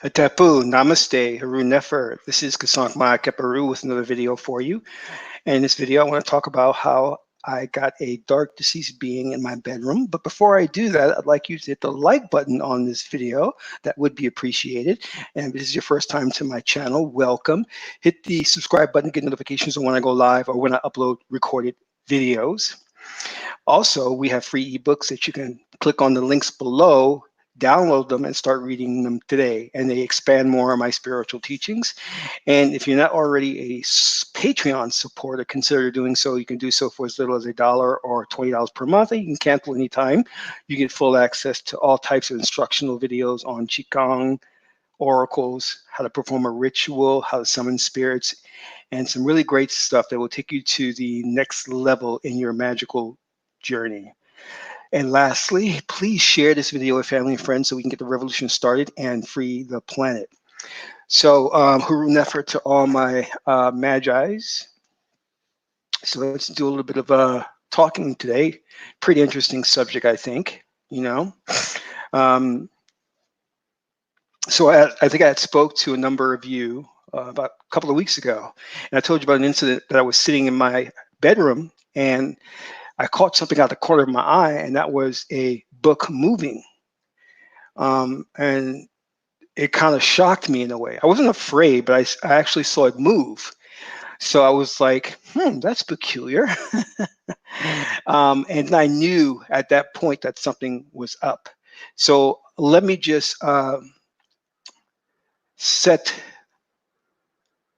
Atapu, Namaste, Haru Nefer. This is Kasank Maya Keparu with another video for you. And in this video, I want to talk about how I got a dark deceased being in my bedroom. But before I do that, I'd like you to hit the like button on this video. That would be appreciated. And if this is your first time to my channel, welcome. Hit the subscribe button to get notifications when I go live or when I upload recorded videos. Also, we have free ebooks that you can click on the links below, download them, and start reading them today. And they expand more on my spiritual teachings. And if you're not already a Patreon supporter, consider doing so. You can do so for as little as $1 or $20 per month. And you can cancel anytime. You get full access to all types of instructional videos on Qigong, oracles, how to perform a ritual, how to summon spirits, and some really great stuff that will take you to the next level in your magical journey. And lastly, please share this video with family and friends so we can get the revolution started and free the planet. So, Haru Nefer to all my Magi's. So let's do a little bit of talking today. Pretty interesting subject, I think, you know. So I think I had spoke to a number of you about a couple of weeks ago. And I told you about an incident that I was sitting in my bedroom and I caught something out the corner of my eye, and that was a book moving. And it kind of shocked me in a way. I wasn't afraid, but I actually saw it move. So I was like, that's peculiar. And I knew at that point that something was up. So let me just set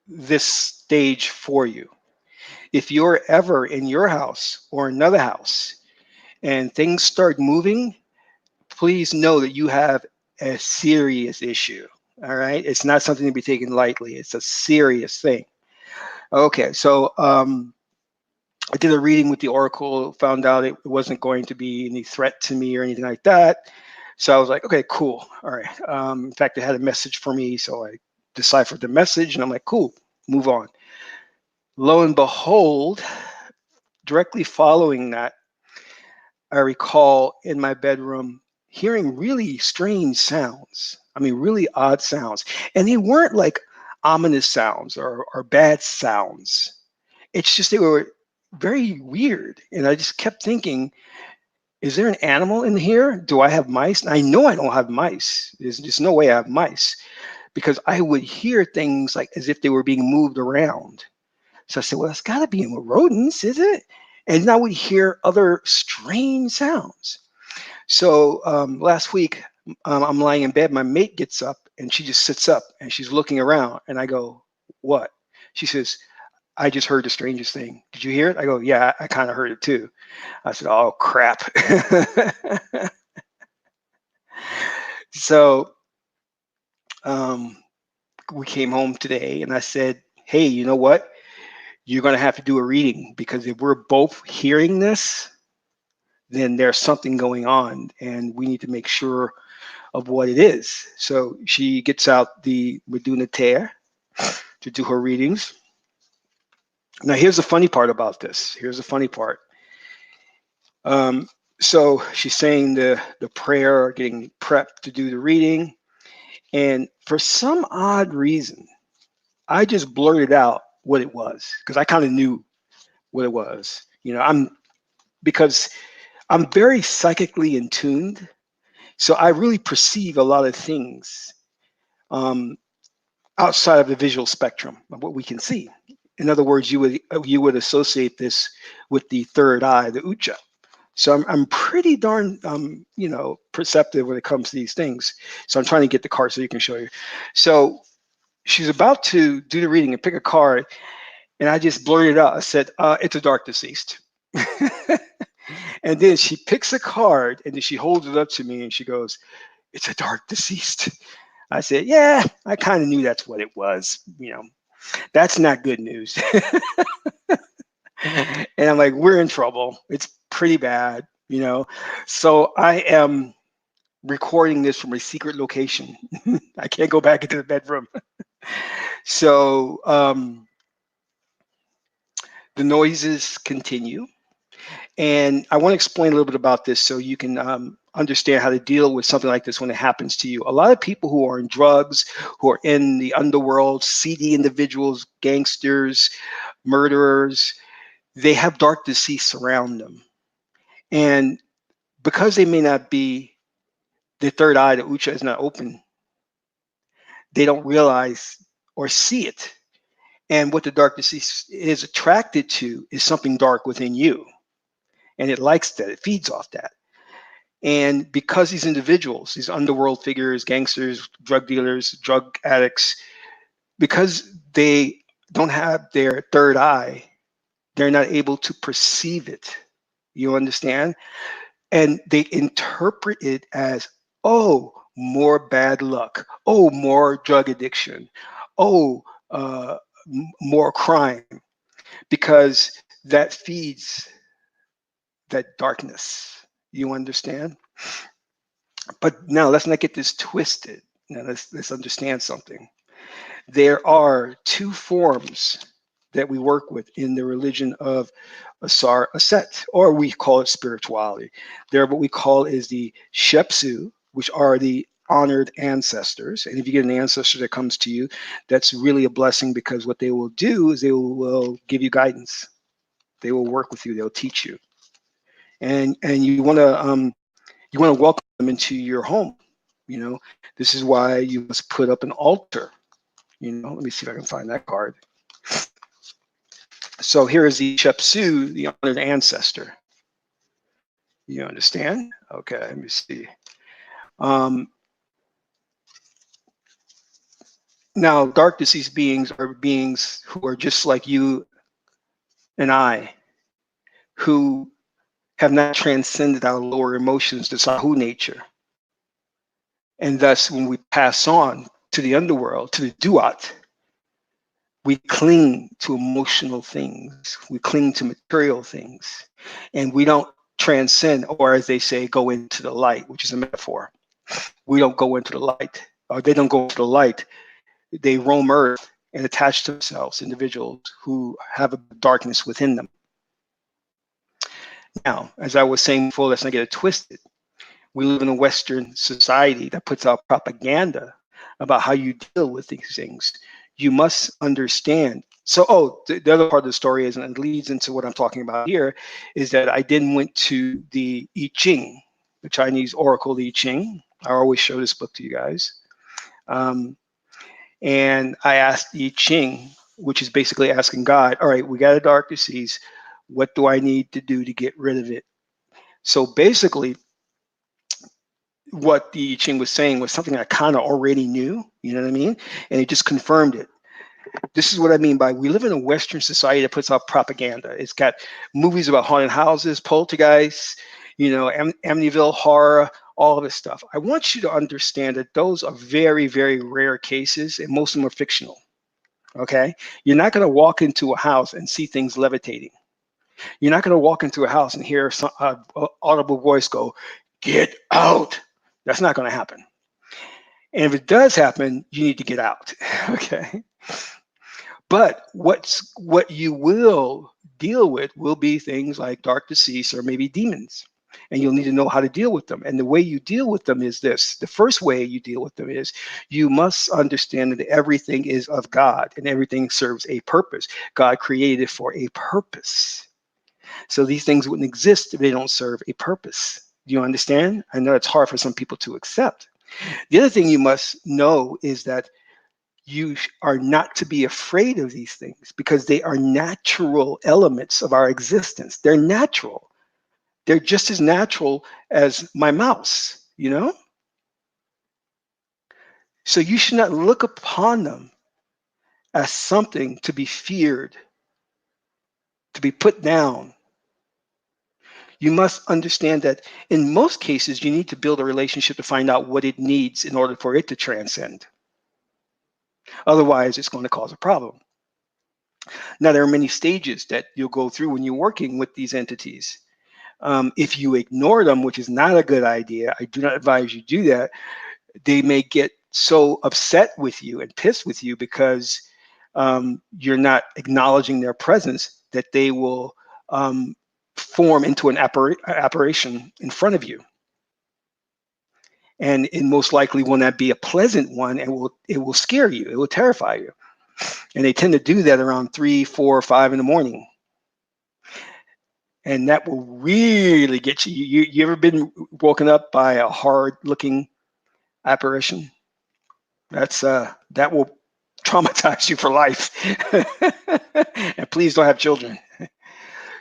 this stage for you. If you're ever in your house or another house and things start moving, please know that you have a serious issue. All right. It's not something to be taken lightly. It's a serious thing. Okay. So I did a reading with the Oracle, found out it wasn't going to be any threat to me or anything like that. So I was like, okay, cool. All right. In fact, it had a message for me. So I deciphered the message and I'm like, cool, move on. Lo and behold, directly following that, I recall in my bedroom hearing really strange sounds. I mean, really odd sounds. And they weren't like ominous sounds or bad sounds. It's just they were very weird. And I just kept thinking, is there an animal in here? Do I have mice? And I know I don't have mice. There's just no way I have mice because I would hear things like as if they were being moved around. So I said, well, it's got to be in rodents, is it? And then I would hear other strange sounds. So last week, I'm lying in bed. My mate gets up and she just sits up and she's looking around. And I go, what? She says, I just heard the strangest thing. Did you hear it? I go, yeah, I kind of heard it too. I said, oh, crap. So we came home today and I said, hey, you know what? You're going to have to do a reading because if we're both hearing this, then there's something going on and we need to make sure of what it is. So she gets out the Modification to do her readings. Now, here's the funny part about this. Here's the funny part. So she's saying the prayer, getting prepped to do the reading. And for some odd reason, I just blurted out what it was because I kind of knew what it was. You know, because I'm very psychically in tuned. So I really perceive a lot of things outside of the visual spectrum of what we can see. In other words, you would associate this with the third eye, the ucha. So I'm pretty darn perceptive when it comes to these things. So I'm trying to get the card so you can show you. So she's about to do the reading and pick a card, and I just blurted out. I said, "It's a dark deceased." And then she picks a card and then she holds it up to me and she goes, "It's a dark deceased." I said, "Yeah, I kind of knew that's what it was. You know, that's not good news." And I'm like, "We're in trouble. It's pretty bad, you know." So I am recording this from a secret location. I can't go back into the bedroom. So the noises continue. And I want to explain a little bit about this so you can understand how to deal with something like this when it happens to you. A lot of people who are in drugs, who are in the underworld, seedy individuals, gangsters, murderers, they have dark deceits surround them. And because they may not be, the third eye, the ucha, is not open, they don't realize or see it. And what the dark deceit is attracted to is something dark within you. And it likes that, it feeds off that. And because these individuals, these underworld figures, gangsters, drug dealers, drug addicts, because they don't have their third eye, they're not able to perceive it. You understand? And they interpret it as, oh, more bad luck. Oh, more drug addiction. Oh, more crime, because that feeds that darkness. You understand? But now let's not get this twisted. Now let's understand something. There are two forms that we work with in the religion of Asar Aset, or we call it spirituality. There, what we call is the Shepsu, which are the honored ancestors. And if you get an ancestor that comes to you, that's really a blessing, because what they will do is they will give you guidance. They will work with you. They'll teach you, and you want to welcome them into your home. You know, this is why you must put up an altar. You know, let me see if I can find that card. So here is the Shepsu, the honored ancestor. You understand? Okay, let me see. Um, Now, dark deceased beings are beings who are just like you and I, who have not transcended our lower emotions, the Sahu nature. And thus, when we pass on to the underworld, to the Duat, we cling to emotional things, we cling to material things, and we don't transcend, or as they say, go into the light, which is a metaphor. We don't go into the light, or they don't go into the light. They roam earth and attach to themselves, individuals who have a darkness within them. Now, as I was saying before, let's not get it twisted. We live in a Western society that puts out propaganda about how you deal with these things. You must understand. So, the other part of the story is, and it leads into what I'm talking about here, is that I then went to the I Ching, the Chinese oracle, the I Ching. I always show this book to you guys. And I asked the I Ching, which is basically asking God, all right, we got a dark disease. What do I need to do to get rid of it? So basically, what the I Ching was saying was something I kind of already knew, you know what I mean? And it just confirmed it. This is what I mean by, we live in a Western society that puts out propaganda. It's got movies about haunted houses, poltergeists, Amityville horror, all of this stuff. I want you to understand that those are very, very rare cases, and most of them are fictional. Okay? You're not going to walk into a house and see things levitating. You're not going to walk into a house and hear some audible voice go, "Get out." That's not going to happen. And if it does happen, you need to get out. Okay? But what you will deal with will be things like dark deceits or maybe demons. And you'll need to know how to deal with them. And the way you deal with them is this. The first way you deal with them is, you must understand that everything is of God and everything serves a purpose. God created it for a purpose. So these things wouldn't exist if they don't serve a purpose. Do you understand? I know it's hard for some people to accept. The other thing you must know is that you are not to be afraid of these things, because they are natural elements of our existence. They're natural. They're just as natural as my mouse, you know? So you should not look upon them as something to be feared, to be put down. You must understand that in most cases, you need to build a relationship to find out what it needs in order for it to transcend. Otherwise, it's going to cause a problem. Now, there are many stages that you'll go through when you're working with these entities. If you ignore them, which is not a good idea, I do not advise you do that. They may get so upset with you and pissed with you because you're not acknowledging their presence, that they will form into an apparition in front of you. and it most likely will not be a pleasant one, and it will scare you. It will terrify you. And they tend to do that around 3, 4, 5 in the morning, and that will really get you. You ever been woken up by a hard-looking apparition? That will traumatize you for life. And please don't have children.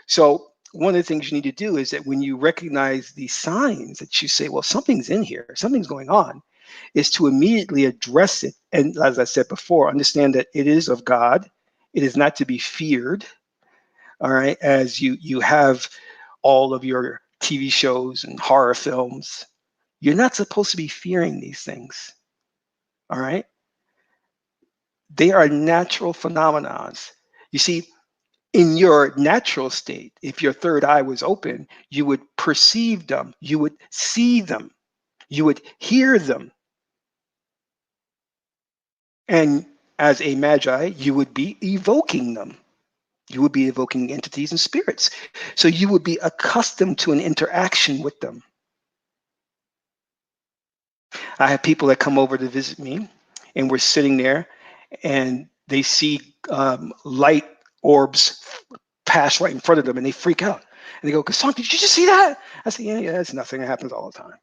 So one of the things you need to do is that when you recognize these signs that you say, well, something's in here, something's going on, is to immediately address it. And as I said before, understand that it is of God. It is not to be feared. All right. As you have all of your TV shows and horror films, you're not supposed to be fearing these things. All right. They are natural phenomenons. You see, in your natural state, if your third eye was open, you would perceive them, you would see them, you would hear them. And as a magi, you would be evoking them. You would be evoking entities and spirits. So you would be accustomed to an interaction with them. I have people that come over to visit me, and we're sitting there, and they see light orbs pass right in front of them, and they freak out. And they go, Gaston, did you just see that? I say, yeah, it's nothing. It happens all the time.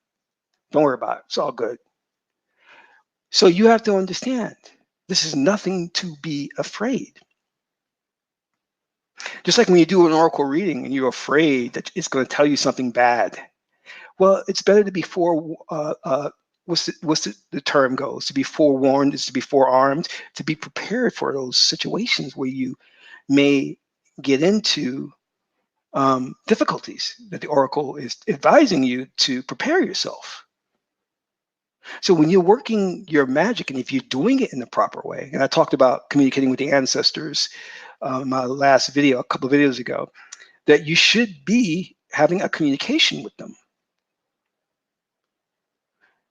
Don't worry about it. It's all good. So you have to understand, this is nothing to be afraid. Just like when you do an oracle reading and you're afraid that it's going to tell you something bad. Well, it's better to be what's the term goes? To be forewarned is to be forearmed, to be prepared for those situations where you may get into difficulties that the oracle is advising you to prepare yourself. So when you're working your magic, and if you're doing it in the proper way, and I talked about communicating with the ancestors my last video, a couple of videos ago, that you should be having a communication with them.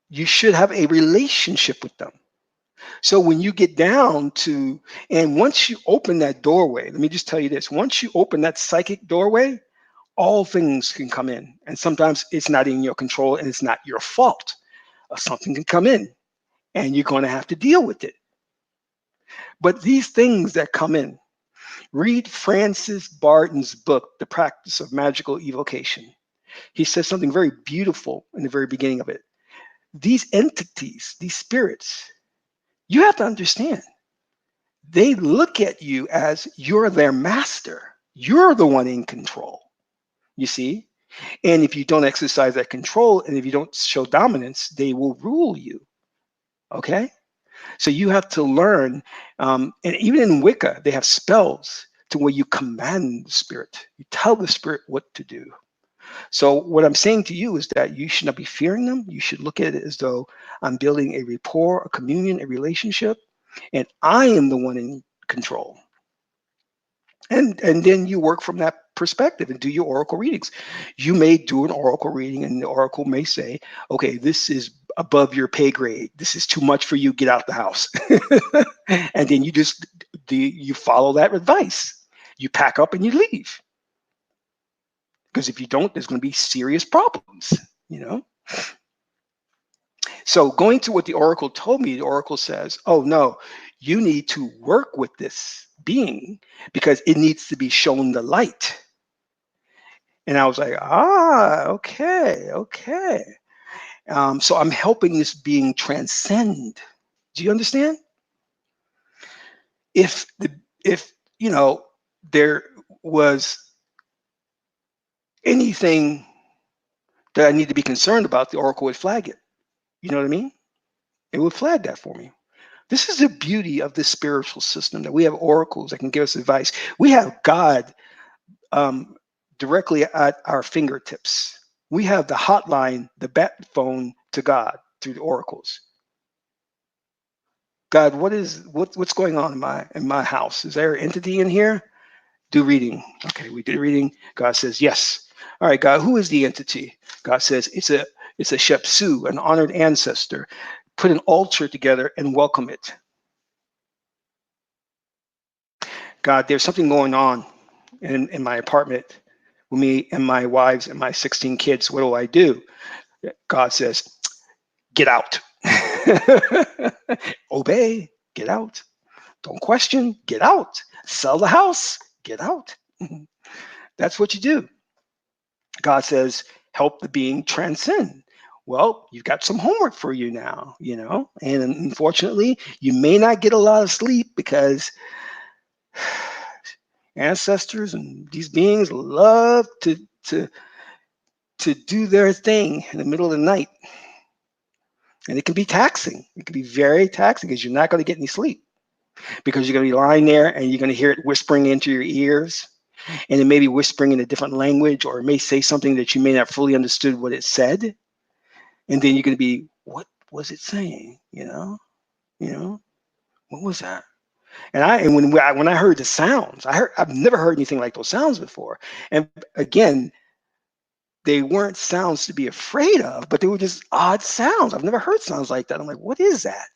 You should have a relationship with them. So when you get down to, and once you open that doorway, let me just tell you this, once you open that psychic doorway, all things can come in. And sometimes it's not in your control and it's not your fault. Something can come in and you're going to have to deal with it. But these things that come in, read Francis Barton's book, The Practice of Magical Evocation. He says something very beautiful in the very beginning of it. These entities, these spirits, you have to understand, they look at you as you're their master. You're the one in control, you see? And if you don't exercise that control and if you don't show dominance, they will rule you, okay? So you have to learn, and even in Wicca, they have spells to where you command the spirit. You tell the spirit what to do. So what I'm saying to you is that you should not be fearing them. You should look at it as though I'm building a rapport, a communion, a relationship, and I am the one in control. And then you work from that perspective and do your oracle readings. You may do an oracle reading and the oracle may say, okay, this is above your pay grade. This is too much for you. Get out the house. And then you follow that advice. You pack up and you leave. Because if you don't, there's going to be serious problems, you know? So going to what the oracle told me, the oracle says, oh no, you need to work with this being because it needs to be shown the light. And I was like, okay, okay. So I'm helping this being transcend. Do you understand? If you know there was anything that I need to be concerned about, the oracle would flag it. You know what I mean? It would flag that for me. This is the beauty of this spiritual system, that we have oracles that can give us advice. We have God directly at our fingertips. We have the hotline, the bat phone to God through the oracles. God, what's going on in my house? Is there an entity in here? Do reading. Okay, we did reading. God says yes. All right, God, who is the entity? God says it's a Shepsu, an honored ancestor. Put an altar together and welcome it. God, there's something going on in my apartment with me and my wives and my 16 kids. What do I do? God says, get out. Obey, get out. Don't question, get out. Sell the house, get out. That's what you do. God says, help the being transcend. Well, you've got some homework for you now, and unfortunately, you may not get a lot of sleep because ancestors and these beings love to do their thing in the middle of the night. And it can be taxing. It can be very taxing because you're not going to get any sleep because you're going to be lying there and you're going to hear it whispering into your ears. And it may be whispering in a different language, or it may say something that you may not fully understood what it said. And then you're going to be, what was it saying? What was that? And when I heard the sounds, I've never heard anything like those sounds before. And again, they weren't sounds to be afraid of, but they were just odd sounds. I've never heard sounds like that. I'm like, what is that?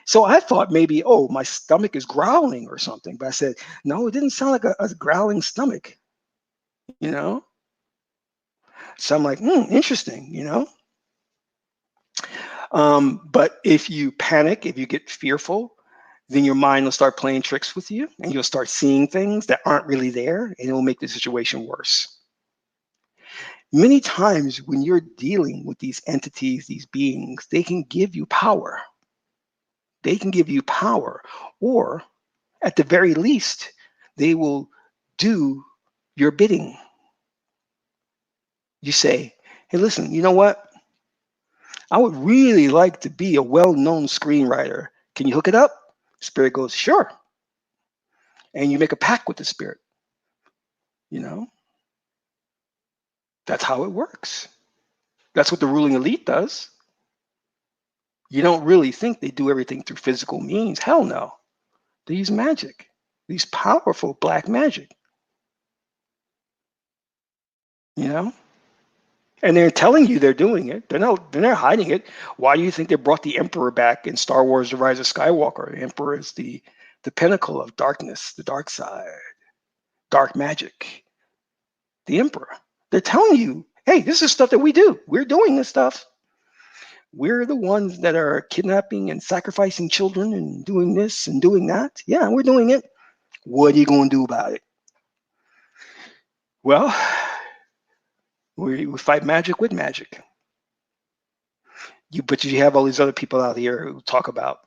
So I thought maybe, oh, my stomach is growling or something. But I said, no, it didn't sound like a growling stomach, you know? So I'm like, interesting. But if you panic, if you get fearful, then your mind will start playing tricks with you and you'll start seeing things that aren't really there, and it will make the situation worse. Many times when you're dealing with these entities, these beings, they can give you power. They can give you power, or at the very least, they will do your bidding. You say, hey, listen, you know what? I would really like to be a well-known screenwriter. Can you hook it up? Spirit goes, sure. And you make a pact with the spirit. That's how it works. That's what the ruling elite does. You don't really think they do everything through physical means. Hell no. They use magic. They use powerful black magic. And they're telling you they're doing it. They're not hiding it. Why do you think they brought the Emperor back in Star Wars: The Rise of Skywalker? The Emperor is the pinnacle of darkness, the dark side, dark magic. The Emperor. They're telling you, hey, this is stuff that we do. We're doing this stuff. We're the ones that are kidnapping and sacrificing children and doing this and doing that. Yeah, we're doing it. What are you going to do about it? Well, we fight magic with magic. But you have all these other people out here who talk about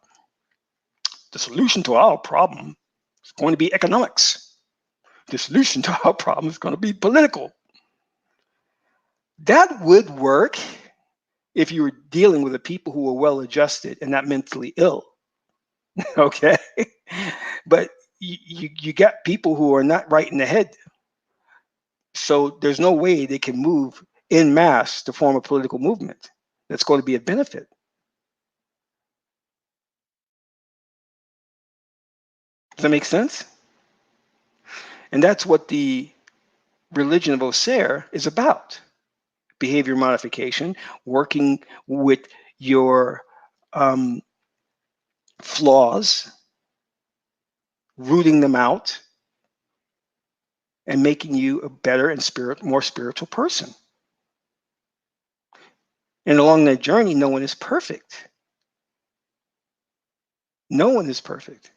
the solution to our problem is going to be economics. The solution to our problem is going to be political. That would work if you were dealing with the people who were well adjusted and not mentally ill. Okay. But you got people who are not right in the head. So there's no way they can move en masse to form a political movement that's going to be a benefit. Does that make sense? And that's what the religion of Osir is about. Behavior modification, working with your flaws, rooting them out, and making you a better and more spiritual person. And along that journey, no one is perfect. No one is perfect.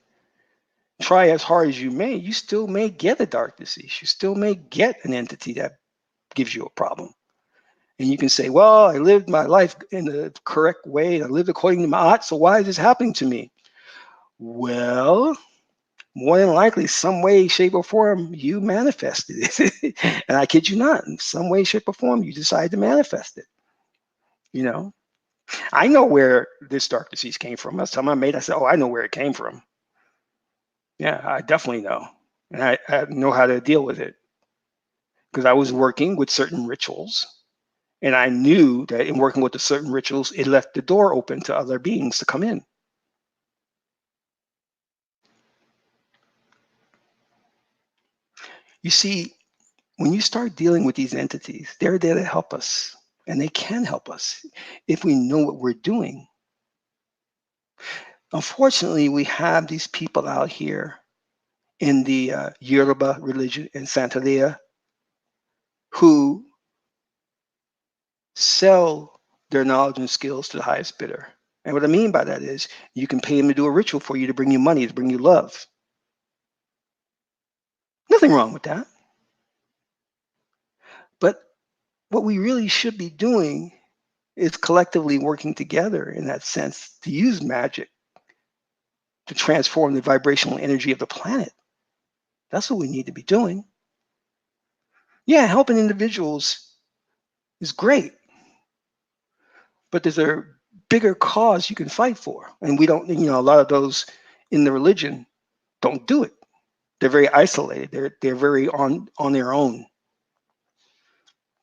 Try as hard as you may, you still may get a dark disease. You still may get an entity that gives you a problem. And you can say, well, I lived my life in the correct way, and I lived according to my art, so why is this happening to me? Well, more than likely, some way, shape, or form, you manifested it. And I kid you not, in some way, shape, or form, you decided to manifest it. I know where this dark disease came from. I was telling my mate, I said, oh, I know where it came from. Yeah, I definitely know. And I know how to deal with it. Because I was working with certain rituals. And I knew that in working with the certain rituals, it left the door open to other beings to come in. You see, when you start dealing with these entities, they're there to help us. And they can help us if we know what we're doing. Unfortunately, we have these people out here in the Yoruba religion in Santeria who sell their knowledge and skills to the highest bidder. And what I mean by that is you can pay them to do a ritual for you to bring you money, to bring you love. Nothing wrong with that. But what we really should be doing is collectively working together in that sense to use magic to transform the vibrational energy of the planet. That's what we need to be doing. Yeah, helping individuals is great, but there's a bigger cause you can fight for. And we don't, a lot of those in the religion don't do it. They're very isolated. They're very on their own.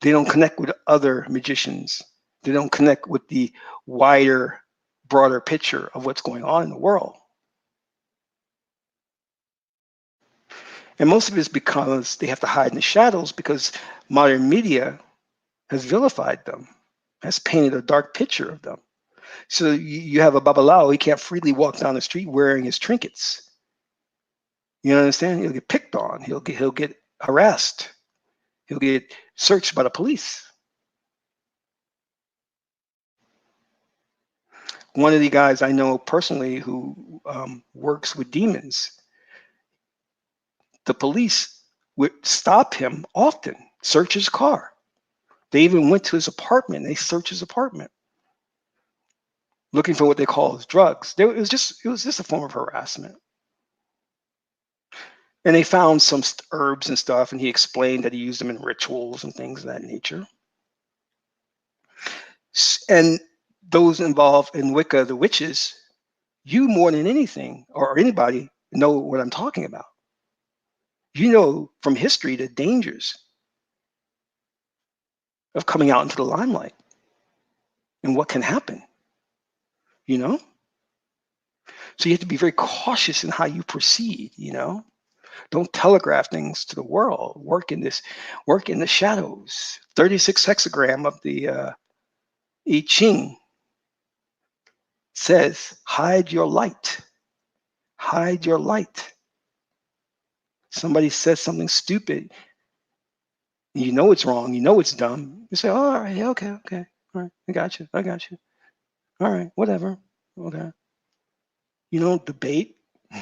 They don't connect with other magicians. They don't connect with the wider, broader picture of what's going on in the world. And most of it is because they have to hide in the shadows because modern media has vilified them, has painted a dark picture of them. So you have a babalao, he can't freely walk down the street wearing his trinkets. You understand? He'll get picked on. He'll get harassed. He'll get searched by the police. One of the guys I know personally who works with demons, the police would stop him often, search his car. They even went to his apartment. They searched his apartment, looking for what they call his drugs. It was just a form of harassment. And they found some herbs and stuff, and he explained that he used them in rituals and things of that nature. And those involved in Wicca, the witches, you more than anything or anybody know what I'm talking about. You know from history the dangers of coming out into the limelight and what can happen, you know? So you have to be very cautious in how you proceed, Don't telegraph things to the world. Work in the shadows. 36 hexagram of the I Ching says, hide your light. Hide your light. Somebody says something stupid, you know it's wrong, you know it's dumb. You say, oh, all right, yeah, okay, all right, I got you. All right, whatever, okay. You don't debate,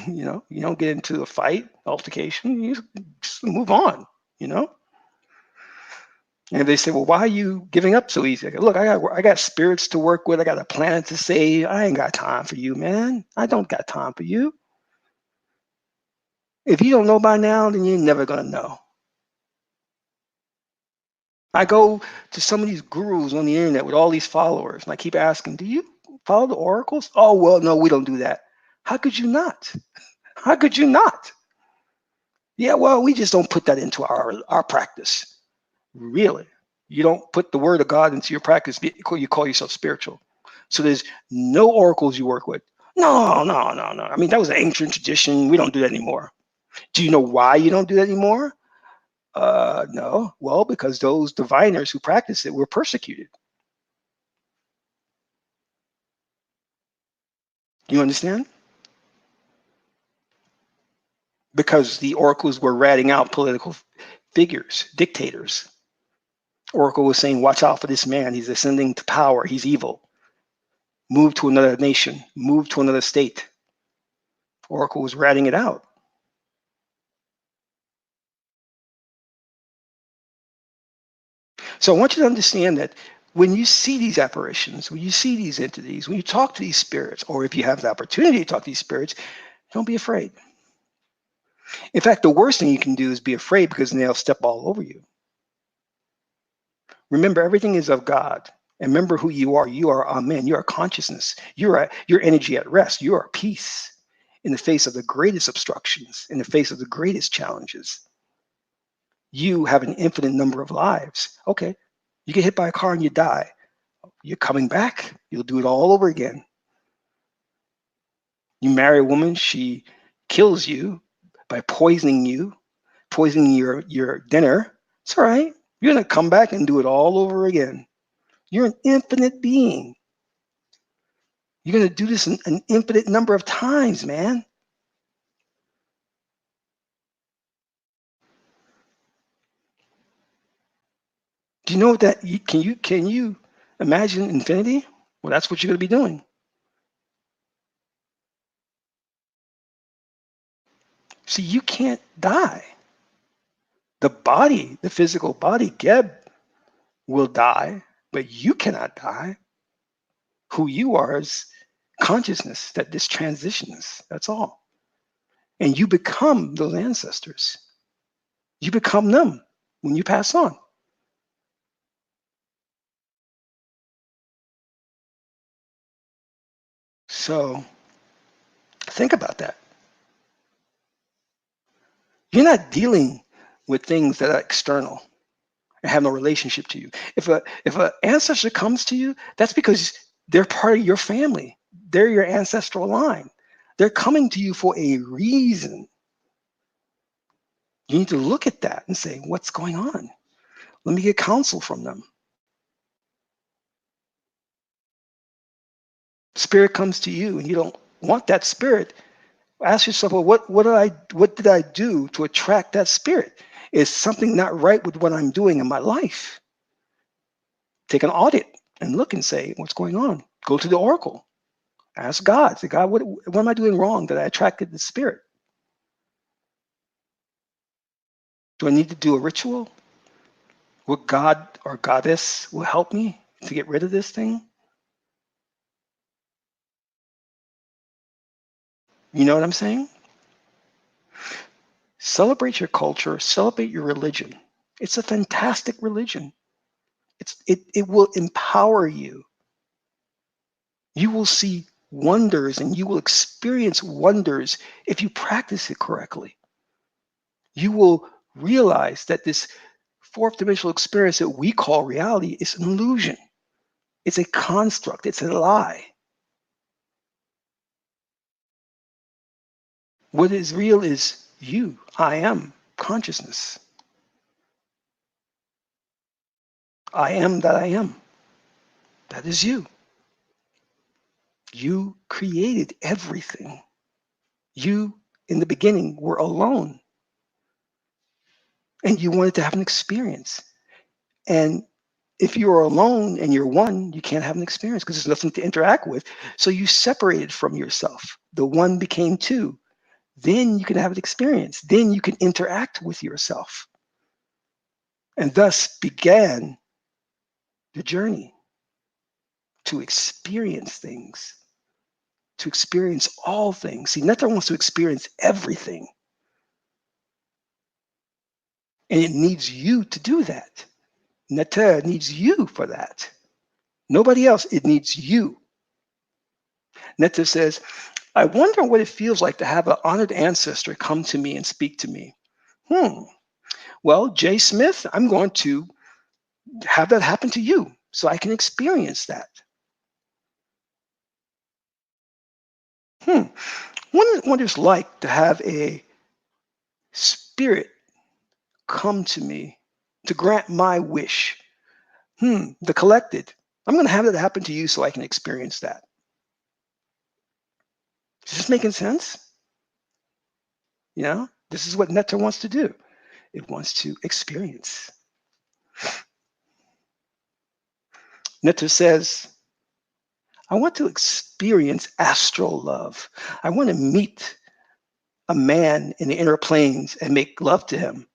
you don't get into a fight, altercation, you just move on, you know? And they say, well, why are you giving up so easy? I go, look, I got spirits to work with, I got a planet to save. I ain't got time for you, man. I don't got time for you. If you don't know by now, then you're never gonna know. I go to some of these gurus on the internet with all these followers, and I keep asking, do you follow the oracles? Oh, well, no, we don't do that. How could you not? How could you not? Yeah, well, we just don't put that into our practice. Really? You don't put the word of God into your practice, you call yourself spiritual. So there's no oracles you work with. No, no, no, no. I mean, that was an ancient tradition. We don't do that anymore. Do you know why you don't do that anymore? No. Well, because those diviners who practice it were persecuted. You understand? Because the oracles were ratting out political figures, dictators. Oracle was saying, watch out for this man. He's ascending to power. He's evil. Move to another nation. Move to another state. Oracle was ratting it out. So I want you to understand that when you see these apparitions, when you see these entities, when you talk to these spirits, or if you have the opportunity to talk to these spirits, don't be afraid. In fact, the worst thing you can do is be afraid because then they'll step all over you. Remember, everything is of God. And remember who you are. You are Amen. You are consciousness. Your energy at rest. You are peace in the face of the greatest obstructions, in the face of the greatest challenges. You have an infinite number of lives. Okay, you get hit by a car and you die. You're coming back. You'll do it all over again. You marry a woman, she kills you by poisoning your dinner. It's all right. You're going to come back and do it all over again. You're an infinite being. You're going to do this an infinite number of times, man. Do you know what that can you Imagine infinity. Well, that's what you're going to be doing. See, you can't die. The body, the physical body, Geb, will die, but you cannot die. Who you are is consciousness that this transitions. That's all. And you become those ancestors. You become them when you pass on. So think about that. You're not dealing with things that are external and have no relationship to you. If an ancestor comes to you, that's because they're part of your family. They're your ancestral line. They're coming to you for a reason. You need to look at that and say, what's going on? Let me get counsel from them. Spirit comes to you and you don't want that spirit. Ask yourself, well, what did I do to attract that spirit? Is something not right with what I'm doing in my life? Take an audit and look and say, what's going on? Go to the oracle. Ask God. Say, God, what am I doing wrong that I attracted the spirit? Do I need to do a ritual? What God or goddess will help me to get rid of this thing? You know what I'm saying? Celebrate your culture, celebrate your religion. It's a fantastic religion. It will empower you. You will see wonders and you will experience wonders if you practice it correctly. You will realize that this fourth dimensional experience that we call reality is an illusion. It's a construct, it's a lie. What is real is you. I am consciousness. I am that I am. That is you. You created everything. You, in the beginning, were alone and you wanted to have an experience. And if you are alone and you're one, you can't have an experience because there's nothing to interact with. So you separated from yourself. The one became two. Then you can have an experience. Then you can interact with yourself. And thus began the journey to experience things, to experience all things. See, Netta wants to experience everything. And it needs you to do that. Netta needs you for that. Nobody else, it needs you. Netta says, I wonder what it feels like to have an honored ancestor come to me and speak to me. Well, Jay Smith, I'm going to have that happen to you so I can experience that. What it's like to have a spirit come to me to grant my wish. The collected. I'm going to have that happen to you so I can experience that. Is this making sense? You know, this is what Netta wants to do. It wants to experience. Netta says, I want to experience astral love. I want to meet a man in the inner planes and make love to him.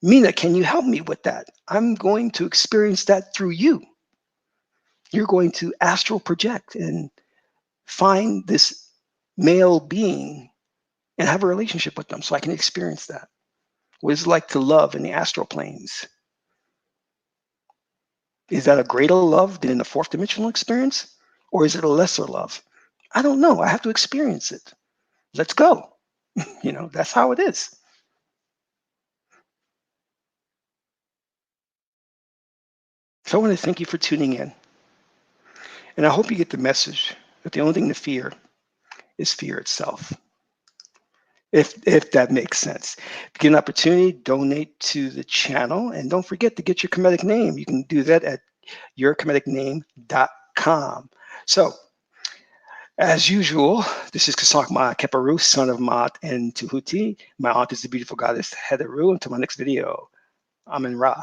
Mina, can you help me with that? I'm going to experience that through you. You're going to astral project and find this male being and have a relationship with them so I can experience that. What is it like to love in the astral planes? Is that a greater love than in the fourth dimensional experience? Or is it a lesser love? I don't know. I have to experience it. Let's go. That's how it is. So I want to thank you for tuning in. And I hope you get the message that the only thing to fear is fear itself. If that makes sense. If you get an opportunity, donate to the channel. And don't forget to get your Kemetic name. You can do that at yourkemeticname.com. So, as usual, this is Kasakma Keparu, son of Maat and Tuhuti. My aunt is the beautiful goddess Hedaru. Until my next video, Amen Ra.